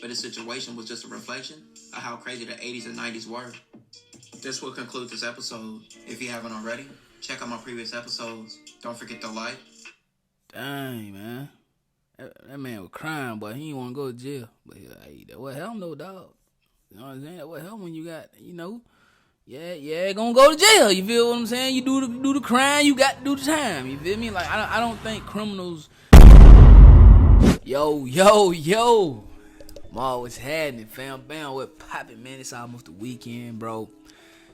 but his situation was just a reflection of how crazy the 80s and 90s were. This will conclude this episode. If you haven't already, check out my previous episodes. Don't forget to like. Dang, man. That man was crying, but he didn't want to go to jail. But hey, that what help no dog. You know what I'm saying? That what help when you got, yeah, gonna go to jail. You feel what I'm saying? You do the crime, you got to do the time. You feel me? Like I don't think criminals. Yo. Ma, what's happening, fam? Bam, what poppin', man? It's almost the weekend, bro.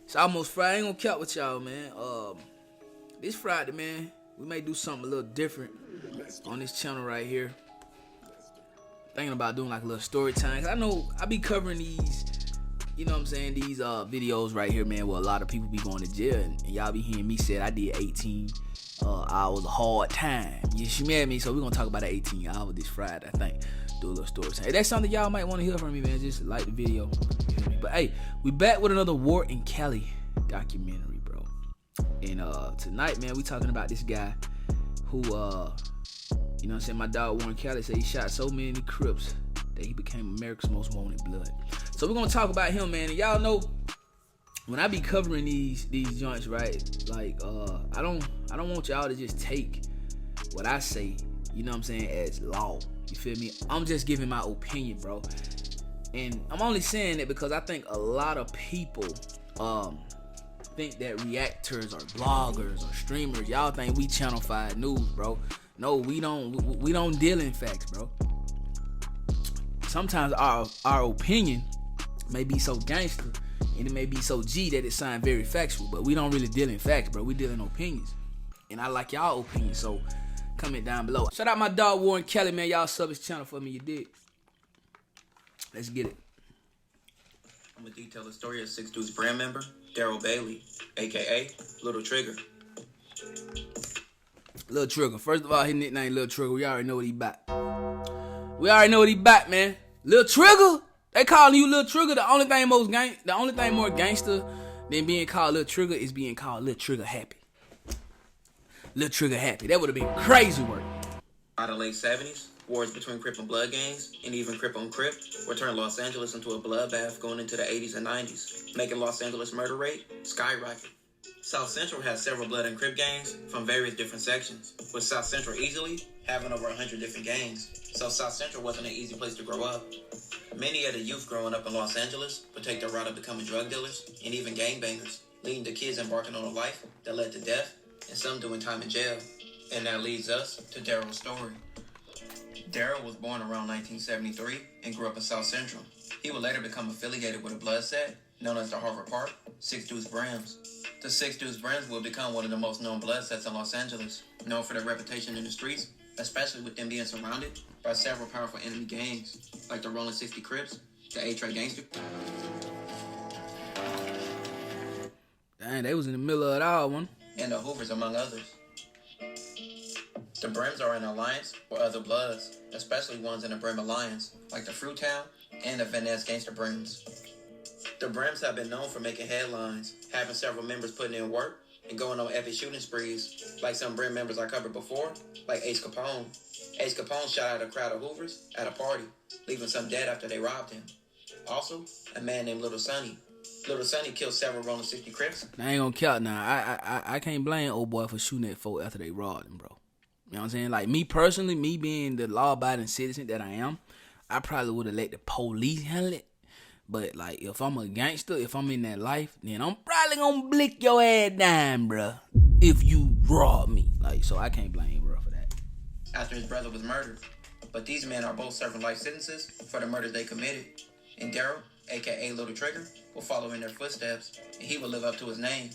It's almost Friday. I ain't gonna count with y'all, man. This Friday, man, we may do something a little different on this channel right here. Thinking about doing like a little story time. I know I be covering these, you know what I'm saying, these videos right here, man, where a lot of people be going to jail, and y'all be hearing me say I did 18 hours of hard time. You mad at me? So we're gonna talk about that 18 hours this Friday, I think. Do a little story time. Hey, that's something y'all might want to hear from me, man. Just like the video. But hey, we back with another Ward and Kelly documentary, bro. And tonight, man, we talking about this guy who you know what I'm saying, my dog Warren Kelly said he shot so many Crips that he became America's most wanted blood. So we're gonna talk about him, man. And y'all know when I be covering these joints, right? Like I don't want y'all to just take what I say, you know what I'm saying, as law. You feel me? I'm just giving my opinion, bro. And I'm only saying that because I think a lot of people think that reactors or bloggers or streamers, y'all think we Channel 5 news, bro. No, we don't deal in facts, bro. Sometimes our opinion may be so gangster and it may be so G that it sounds very factual, but we don't really deal in facts, bro. We deal in opinions. And I like y'all opinions, so comment down below. Shout out my dog Warren Kelly, man. Y'all sub his channel for me, you dig? Let's get it. I'm gonna detail the story of 6 Deuce Brim member Daryl Bailey, aka Little Trigga. Little Trigga. First of all, his nickname Little Trigga. We already know what he back. Man. Little Trigga. They calling you Little Trigga. The only thing more gangster than being called Little Trigga is being called Little Trigga Happy. Little Trigga Happy. That would have been crazy work. By the late 70s, wars between Crip and Blood gangs, and even Crip on Crip, would turn Los Angeles into a bloodbath going into the 80s and 90s, making Los Angeles murder rate skyrocket. South Central has several Blood and Crip gangs from various different sections, with South Central easily having over 100 different gangs, so South Central wasn't an easy place to grow up. Many of the youth growing up in Los Angeles would take the route of becoming drug dealers and even gangbangers, leading to kids embarking on a life that led to death and some doing time in jail. And that leads us to Daryl's story. Daryl was born around 1973 and grew up in South Central. He would later become affiliated with a blood set known as the Harvard Park 6 Deuce Brims. The 6 Deuce Brims will become one of the most known blood sets in Los Angeles, known for their reputation in the streets, especially with them being surrounded by several powerful enemy gangs, like the Rolling 60 Crips, the A-Tray Gangster. Dang, they was in the middle of it all, one. And the Hoovers, among others. The Brims are in alliance with other bloods, especially ones in the Brim Alliance, like the Fruitown and the Van Ness Gangster Brims. The Brims have been known for making headlines, having several members putting in work, and going on epic shooting sprees, like some Brim members I covered before, like Ace Capone. Ace Capone shot at a crowd of Hoovers at a party, leaving some dead after they robbed him. Also, a man named Little Sonny. Little Sonny killed several Rolling 60 Crips. I ain't gonna count now. I can't blame old boy for shooting at folk after they robbed him, bro. You know what I'm saying? Like, me personally, me being the law-abiding citizen that I am, I probably would have let the police handle it. But, like, if I'm a gangster, if I'm in that life, then I'm probably gonna blick your ass down, bro, if you rob me. Like, so I can't blame bro for that. After his brother was murdered. But these men are both serving life sentences for the murders they committed. And Daryl, a.k.a. Little Trigga, will follow in their footsteps, and he will live up to his name.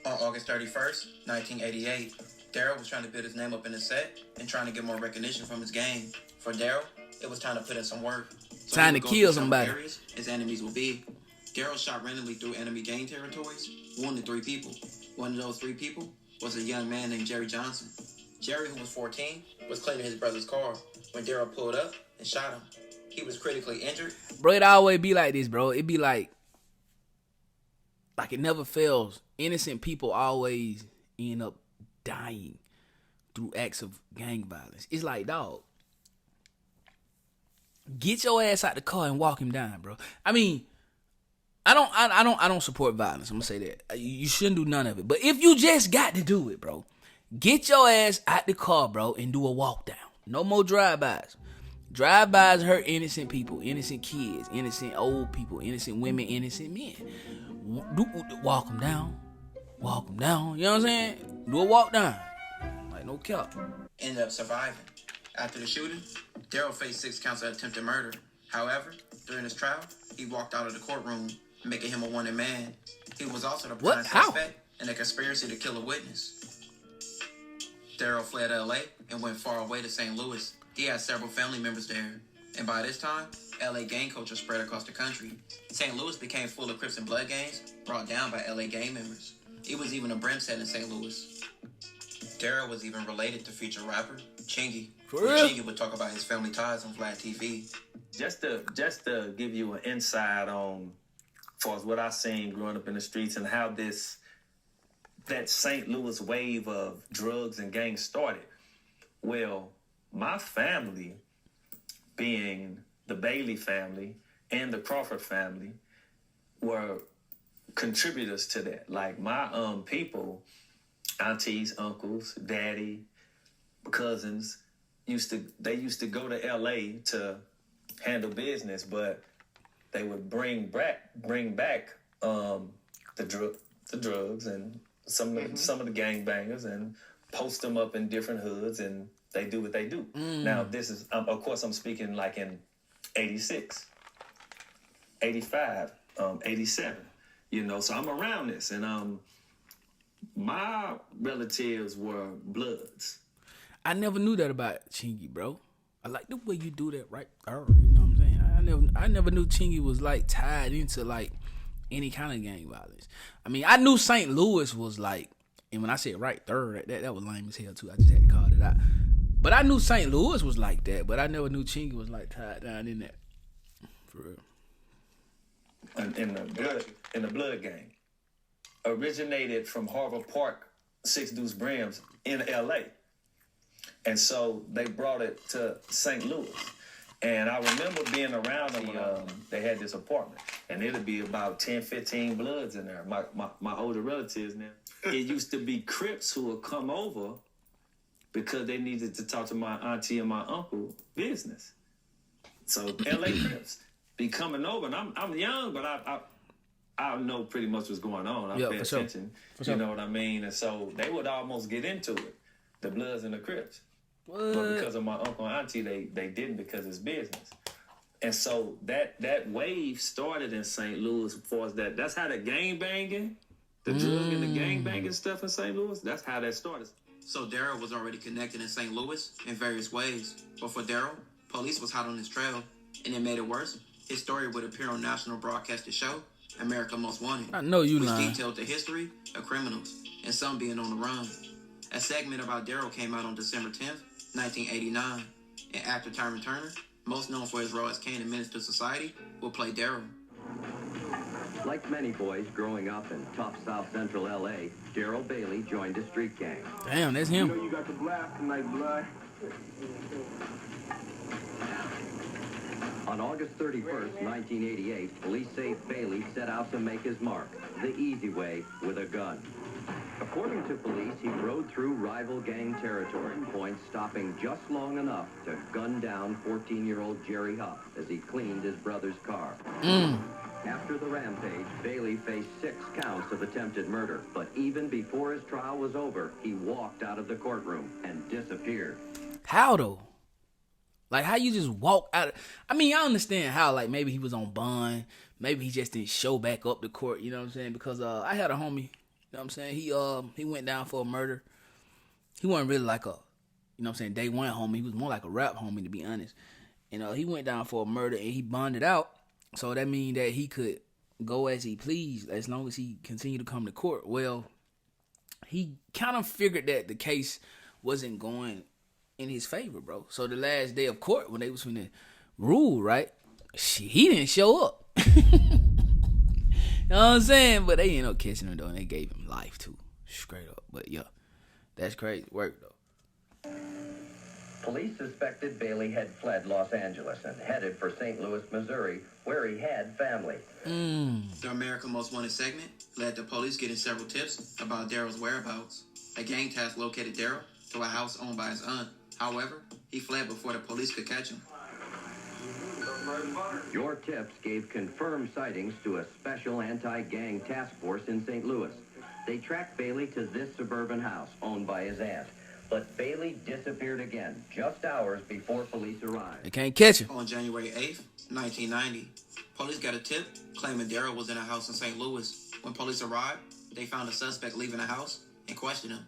On August 31st, 1988, Daryl was trying to build his name up in the set and trying to get more recognition from his gang. For Daryl, it was time to put in some work. So time to kill somebody. Areas his enemies will be. Daryl shot randomly through enemy gang territories, wounded 3 people. One of those 3 people was a young man named Jerry Johnson. Jerry, who was 14, was cleaning his brother's car when Daryl pulled up and shot him. He was critically injured. Bro, it always be like this, bro. It be like it never fails. Innocent people always end up dying through acts of gang violence. It's like, dog, get your ass out the car and walk him down, bro. I mean, I don't support violence. I'm gonna say that. You shouldn't do none of it. But if you just got to do it, bro, get your ass out the car, bro, and do a walk down. No more drive-bys. Drive-bys hurt innocent people, innocent kids, innocent old people, innocent women, innocent men. Walk them down. Walk them down. You know what I'm saying? Do a walk down. Like, no cap. Ended up surviving. After the shooting, Daryl faced 6 counts of attempted murder. However, during his trial, he walked out of the courtroom, making him a wanted man. He was also the prime suspect in a conspiracy to kill a witness. Daryl fled LA and went far away to St. Louis. He had several family members there. And by this time, LA gang culture spread across the country. St. Louis became full of Crips and blood gangs brought down by LA gang members. It was even a Brim set in St. Louis. Daryl was even related to featured rapper Chingy. Chingy would talk about his family ties on Vlad TV. Just to give you an insight on, as far as what I seen growing up in the streets and how that St. Louis wave of drugs and gangs started. Well, my family, being the Bailey family and the Crawford family, were contributors to that. Like my people, aunties, uncles, daddy, cousins, used to go to LA to handle business, but they would bring back the drugs and some of the gangbangers and post them up in different hoods, and they do what they do. Now, this is, of course, I'm speaking like in 86, 85, 87, you know, so I'm around this. And my relatives were Bloods. I never knew that about Chingy, bro. I like the way you do that right there. You know what I'm saying? I never knew Chingy was like tied into like any kind of gang violence. I mean, I knew St. Louis was like, and when I said right there, that was lame as hell too. I just had to call it out. But I knew St. Louis was like that, but I never knew Chingy was like tied down in that. For real. In the blood gang. Originated from Harvard Park, 6 Deuce Brims in L.A. And so they brought it to St. Louis. And I remember being around them when they had this apartment. And it'd be about 10, 15 Bloods in there, my older relatives now. It used to be Crips who would come over because they needed to talk to my auntie and my uncle business. So LA Crips be coming over. And I'm young, but I know pretty much what's going on. I pay attention. Sure. You know what I mean? And so they would almost get into it, the Bloods and the Crips. What? But because of my uncle and auntie, they didn't, because it's business. And so that wave started in St. Louis. As far as that's how the gang banging, the drug and the gang banging stuff in St. Louis, that's how that started. So Daryl was already connected in St. Louis in various ways. But for Daryl, police was hot on his trail. And it made it worse. His story would appear on national broadcasted show, America Most Wanted. I know you lying. Which detailed the history of criminals, and some being on the run. A segment about Daryl came out on December 10th, 1989. And actor Tyrone Turner, most known for his role as Kane in Menace to Society, will play Daryl. Like many boys growing up in tough South Central L.A., Daryl Bailey joined a street gang. Damn, that's him. You know you got the blast tonight, blood. On August 31st, 1988, police say Bailey set out to make his mark, the easy way, with a gun. According to police, he rode through rival gang territory, points stopping just long enough to gun down 14-year-old Jerry Huff as he cleaned his brother's car. After the rampage, Bailey faced 6 counts of attempted murder, but even before his trial was over, he walked out of the courtroom and disappeared. How though? Like, how you just walk out? I mean, I understand how, like, maybe he was on bond. Maybe he just didn't show back up to court, you know what I'm saying? Because I had a homie, you know what I'm saying? He went down for a murder. He wasn't really like a, you know what I'm saying, day one homie. He was more like a rap homie, to be honest. And he went down for a murder, and he bonded out. So that means that he could go as he pleased as long as he continued to come to court. Well, he kind of figured that the case wasn't going in his favor, bro. So the last day of court, when they was finna rule, right? He didn't show up. You know what I'm saying? But they ended up catching him, though, and they gave him life, too. Straight up. But, yeah, that's crazy work, though. Police suspected Bailey had fled Los Angeles and headed for St. Louis, Missouri, where he had family. The America Most Wanted segment led to police getting several tips about Daryl's whereabouts. A gang task located Daryl to a house owned by his aunt. However, he fled before the police could catch him. Your tips gave confirmed sightings to a special anti-gang task force in St. Louis. They tracked Bailey to this suburban house owned by his aunt. But Bailey disappeared again, just hours before police arrived. They can't catch him. On January 8th, 1990, police got a tip claiming Daryl was in a house in St. Louis. When police arrived, they found a suspect leaving the house and questioned him.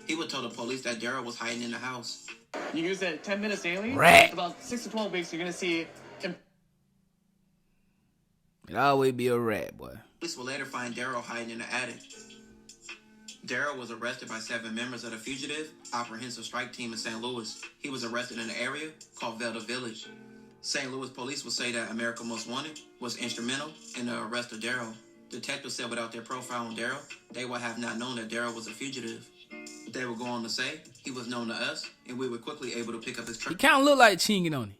He would tell the police that Daryl was hiding in the house. You use it 10 minutes daily. Rat. About 6 to 12 weeks, you're going to see... It always be a rat, boy. Police will later find Daryl hiding in the attic. Daryl was arrested by 7 members of the fugitive Apprehension strike team in St. Louis. He was arrested in an area called Velda Village. St. Louis police will say that America Most Wanted was instrumental in the arrest of Daryl. Detectives said without their profile on Daryl, they would have not known that Daryl was a fugitive. They would go on to say he was known to us, and we were quickly able to pick up his He trail. kind of look like Chingy, don't he?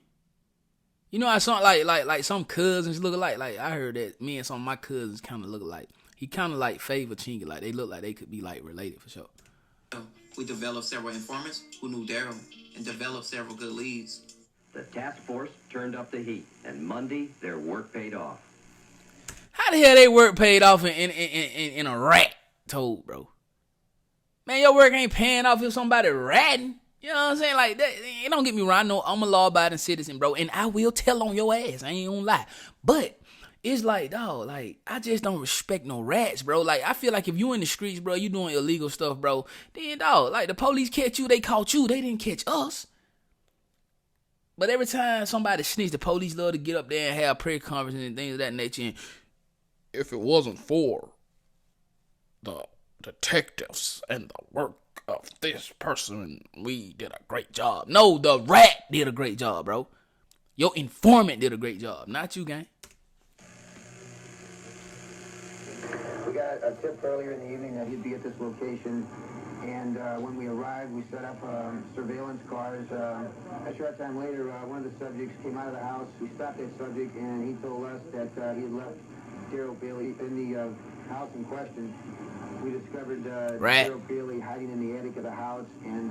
You know, I saw like some cousins look alike. Like I heard that me and some of my cousins kind of look alike. He kind of like favor Chingy, like they look like they could be like related for sure. We developed several informants who knew Daryl and developed several good leads. The task force turned up the heat, and Monday, their work paid off. How the hell they work paid off in a rat toad, bro? Man, your work ain't paying off if somebody ratting. You know what I'm saying? Like, that, don't get me wrong. I know I'm a law-abiding citizen, bro, and I will tell on your ass. I ain't gonna lie. But it's like, dog, like, I just don't respect no rats, bro. Like, I feel like if you in the streets, bro, you doing illegal stuff, bro, then, dog, like, the police catch you, they caught you. They didn't catch us. But every time somebody snitch, the police love to get up there and have prayer conferences and things of that nature. And if it wasn't for the detectives and the work of this person, we did a great job. No, the rat did a great job, bro. Your informant did a great job, not you, gang. We got a tip earlier in the evening that he'd be at this location, and when we arrived, we set up surveillance cars. A short time later, one of the subjects came out of the house. We stopped that subject, and he told us that he had left Daryl Bailey in the house in question. We discovered Daryl Bailey hiding in the attic of the house, and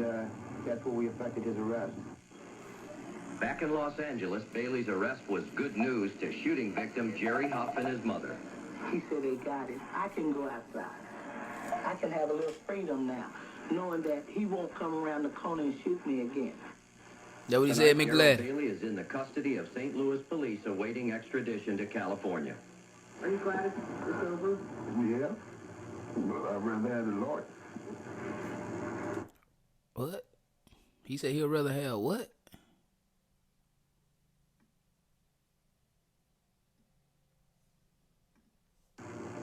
that's where we effected his arrest. Back in Los Angeles, Bailey's arrest was good news to shooting victim Jerry Huff and his mother. He said they got it. I can go outside. I can have a little freedom now, knowing that he won't come around the corner and shoot me again. That what he said, Tonight, McGlad. Daryl Bailey is in the custody of St. Louis police awaiting extradition to California. Are you glad it's over? Yeah. But I'd rather have the Lord. What? He said he'd rather have what?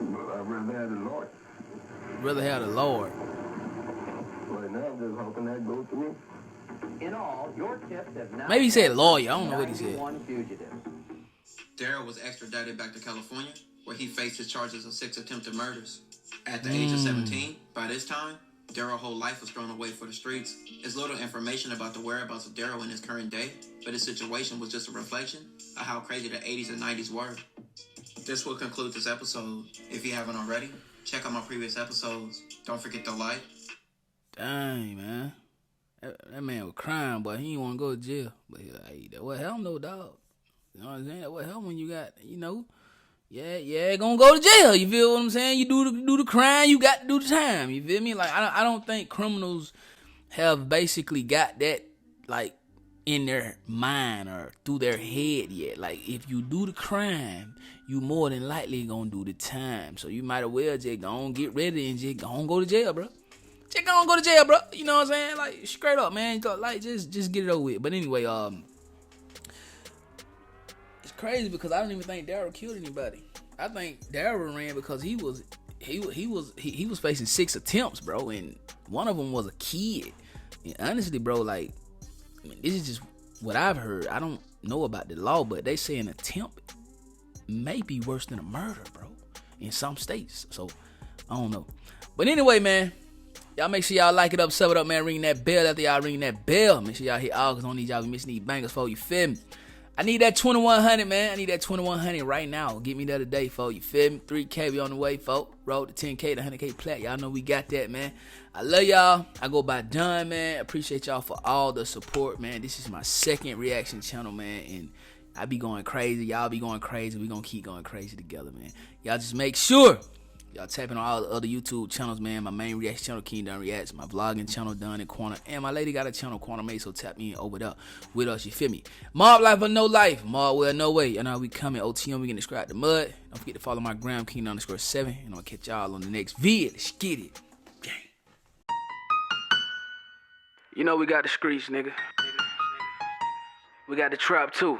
But I'd rather have the Lord. Rather have the Lord. Right now, I'm just hoping that goes through. In all, your tips have now... Maybe he said lawyer. I don't know what he said. 91 fugitives. Daryl was extradited back to California, where he faced his charges of 6 attempted murders. At the age of 17, by this time, Daryl's whole life was thrown away for the streets. There's little information about the whereabouts of Daryl in his current day, but his situation was just a reflection of how crazy the 80s and 90s were. This will conclude this episode. If you haven't already, check out my previous episodes. Don't forget to like. Dang, man. That man was crying, but he didn't want to go to jail. But he like, hey, that what help no dog. You know what I'm saying? That what help when you got, you know, yeah, gonna go to jail. You feel what I'm saying? You do the crime, you got to do the time. You feel me? Like I don't think criminals have basically got that like in their mind or through their head yet. Like if you do the crime, you more than likely gonna do the time. So you might as well just go on get ready and just go on go to jail, bro. Just go on go to jail, bro. You know what I'm saying? Like straight up, man. Like just get it over with. But anyway, it's crazy because I don't even think Daryl killed anybody. I think Daryl ran because he was facing 6 attempts, bro, and one of them was a kid. And honestly, bro, like I mean, this is just what I've heard. I don't know about the law, but they say an attempt may be worse than a murder, bro, in some states. So I don't know. But anyway, man, Y'all make sure y'all like it up, sub it up, man. Ring that bell. After y'all ring that bell, make sure y'all hit all, because I don't need y'all be missing these bangers, folks. You feel me? I need that 2100, man. I need that 2100 right now. Get me there today, folks. You feel me? 3K, we on the way, folks. Road to 10K to 100K plat. Y'all know we got that, man. I love y'all. I go by Dunn, man. Appreciate y'all for all the support, man. This is my second reaction channel, man. And I be going crazy. Y'all be going crazy. We gonna keep going crazy together, man. Y'all just make sure y'all tapping on all the other YouTube channels, man. My main reaction channel, King Dunn Reacts. My vlogging channel, Dunn and Quantum. And my lady got a channel, Quantum Mate, so tap me in over there with us, you feel me? Mob life or no life. Mob well, no way. You know how we coming. OTM, we getting described the mud. Don't forget to follow my gram, King_7. And I'm gonna catch y'all on the next vid. Let's get it. Gang. You know we got the streets, nigga. We got the trap, too.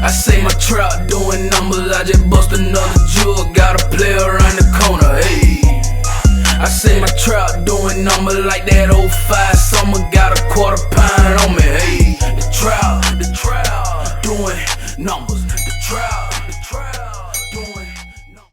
I say my trap doing numbers, I just bust another jewel, got a player around the corner, hey. I say my trap doing numbers like that 05 summer, got a quarter pound on me, hey. The trap, doing numbers, the trap.